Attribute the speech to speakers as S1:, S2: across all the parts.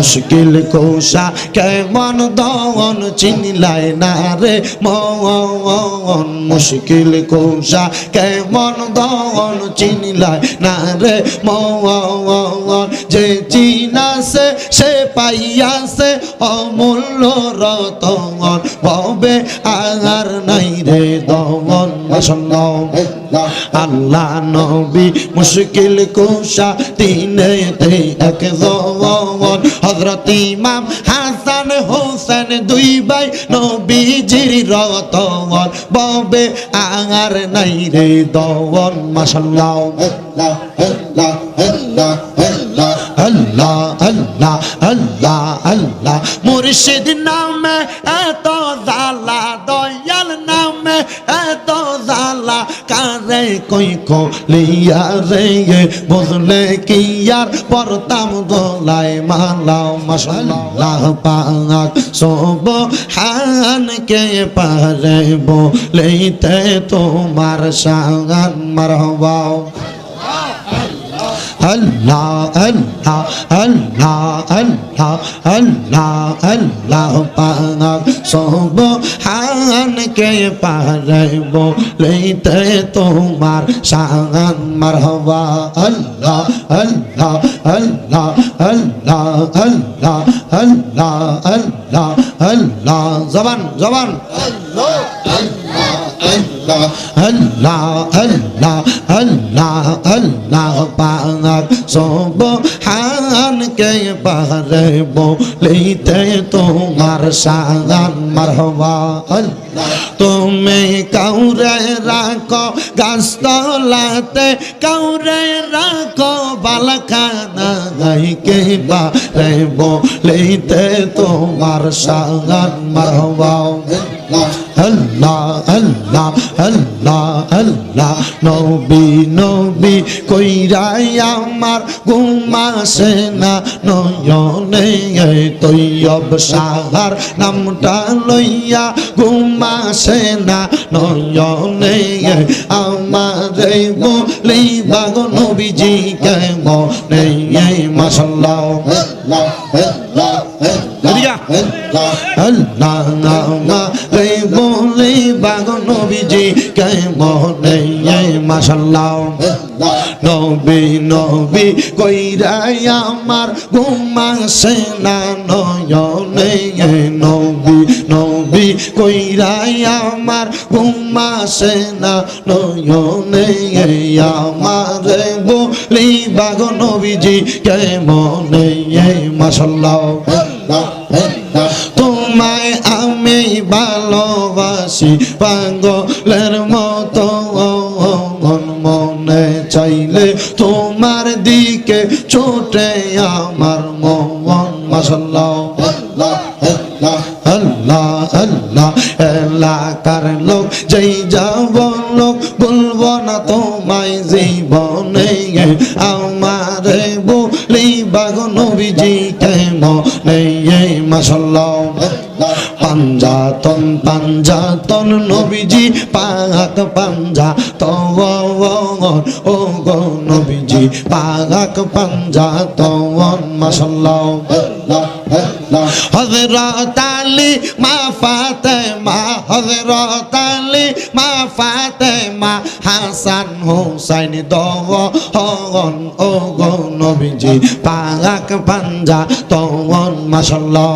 S1: মুশকিল কোশা কেমন দন চিনলাই না রে মন মুশকিল কোশা কেমন দন চিনলাই না রে মন যে চিনাছে সে পাইয়াছে অমূল্য রতন ববে আর নাই রে দমন আল্লাহ নবী মুশকিল কোশা তিনেতে এক জওয়ান হযরত ইমাম হাসান হোসেন দুই ভাই নবীজির রতন ববে আর নাই রে দমন মাশাআল্লাহ আল্লাহ আল্লাহ আল্লাহ আল্লাহ মুর্শিদ নামে এত জালা দয়াল নামে এত জালা কারে কই কলিয়া রে বুঝলে কি আর পরতাম দোলাই মালাও মাশাআল্লাহ পাক সুবহান কে পারে বলেতে তোমার শান মারহাবা Allah Allah Allah Allah Allah Allah পাক সুবহান কে পারে বলেতে তোমার শান মারহাবা আল্লাহ আল্লাহ আল্লাহ আল্লাহ আল্লাহ আল্লাহ আল্লাহ আল্লাহ জবান জবান আল্লাহ আল্লাহ আল্লাহ আল্লাহ আল্লাহ আল্লাহ পাক সুবহান কে পারে বলেতে তোমার শান মারহাবা আল্লাহ তুমি কাউরে রাখো গাছতলাতে কাউরে রাখো বালাখানা গাই কে পারে বলেতে তোমার শান মারহাবা আল্লাহ আল্লাহ আল্লাহ আল্লাহ নবী নবী কইরাই আমার ঘুমাসে না নয়নে তৈয়ব সাহার নামটা লইয়া ঘুমাসে না নয়নে আমারে বলিবা গো নবীজি কেমনে মাশাআল্লাহ আল্লাহ আল্লাহ আল্লাহ রে বলিবা গো নবীজি কেমনে মাশাআল্লাহ নবী নবী কইরাই আমার ঘুমাসে না নয়নে নবী নবী কইরাই আমার ঘুমাসে না নয়নে আমারে বলিবা গো নবীজি কেমনে মাশাআল্লাহ তোমায় আমি ভালোবাসি পাগলের মতো মনে চাইলে তোমার দিকে ছোটে আমার মন মাশাআল্লাহ আল্লাহ আল্লাহ আল্লাহ আল্লাহ এলাকার লোক যেই যাব লোক বলবো না তোমায় জীবনে আমারে বলিবা গো নবীজি কেমনে মাশাআল্লাহ পাঞ্জাতন পাঞ্জাতন নবীজি পাক পাঞ্জাতন ও গো নবীজি পাক পাঞ্জাতন মাশাআল্লাহ হযরত আলী মা ফাতেমা হযরত আলী মা ফাতেমা হাসান হোসেন দওয়ন ও গো নবীজি পাক পাঞ্জাতন মাশাআল্লাহ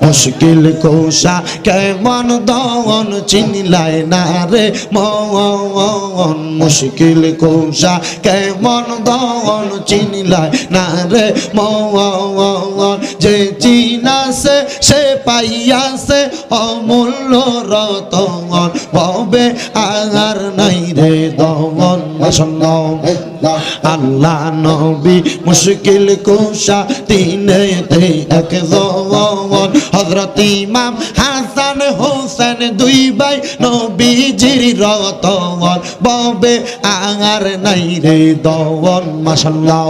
S1: মুশকিল কোশা কেমন দন চিনলাই না রে মন মুশকিল কোশা কেমন দন চিনলাই না রে মন যে চিনাছে সে পাইয়াছে অমূল্য রতন ববে আর নাই রে দমন মাশাআল্লাহ আল্লাহ নবী মুশকিল কোশা তিনেতে এক জওয়ান হযরত ইমাম হাসান হোসেন দুই ভাই নবীজির রতন ববে আর নাই রে দমন মাশাআল্লাহ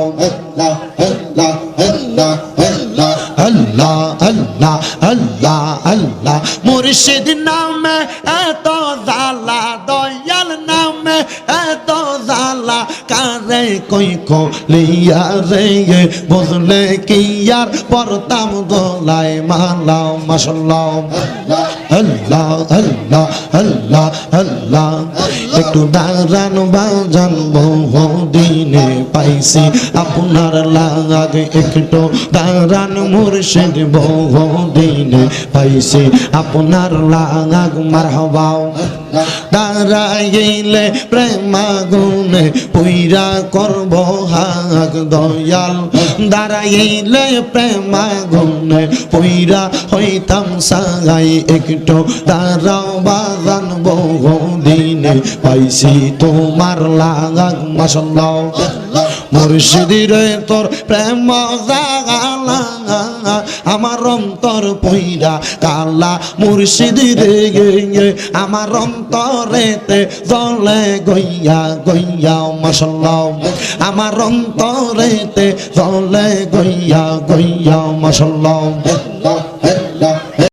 S1: আল্লাহ আল্লাহ আল্লাহ আল্লাহ মুর্শিদ নামে এত জালা দয়াল নামে এত জালা কারে কই লিয়া রে বুঝলে কি আর পরতাম দোলাই মালাও মাশাল্লাহ আল্লাহ আল্লাহ আল্লাহ আল্লাহ একটু দাঁড়ান বাজান বহুদিনে পাইছি আপনার লাগে একটু দাঁড়ান মুর্শিদ বহুদিনে পাইছি আপনার লাগ মারহাবা দাঁড়াইলে প্রেমাগুনে পুইরা করব হাক দয়াল দাঁড়াইলে প্রেমাগুনে পুইরা হইতাম সাগাই একটু দাঁড়াও বাজান বহুদিনে পাইছি তোমার লাগাক মাশাল্লাহ মুর্শিদিরে তোর প্রেম জাগালা আমার অন্তর পইরা কালা মুর্শিদিরে আমার অন্তরেতে জ্বলে গইয়া গইয়া মাশাল্লাহ আমার অন্তরেতে জ্বলে গইয়া গইয়া মাশাল্লাহ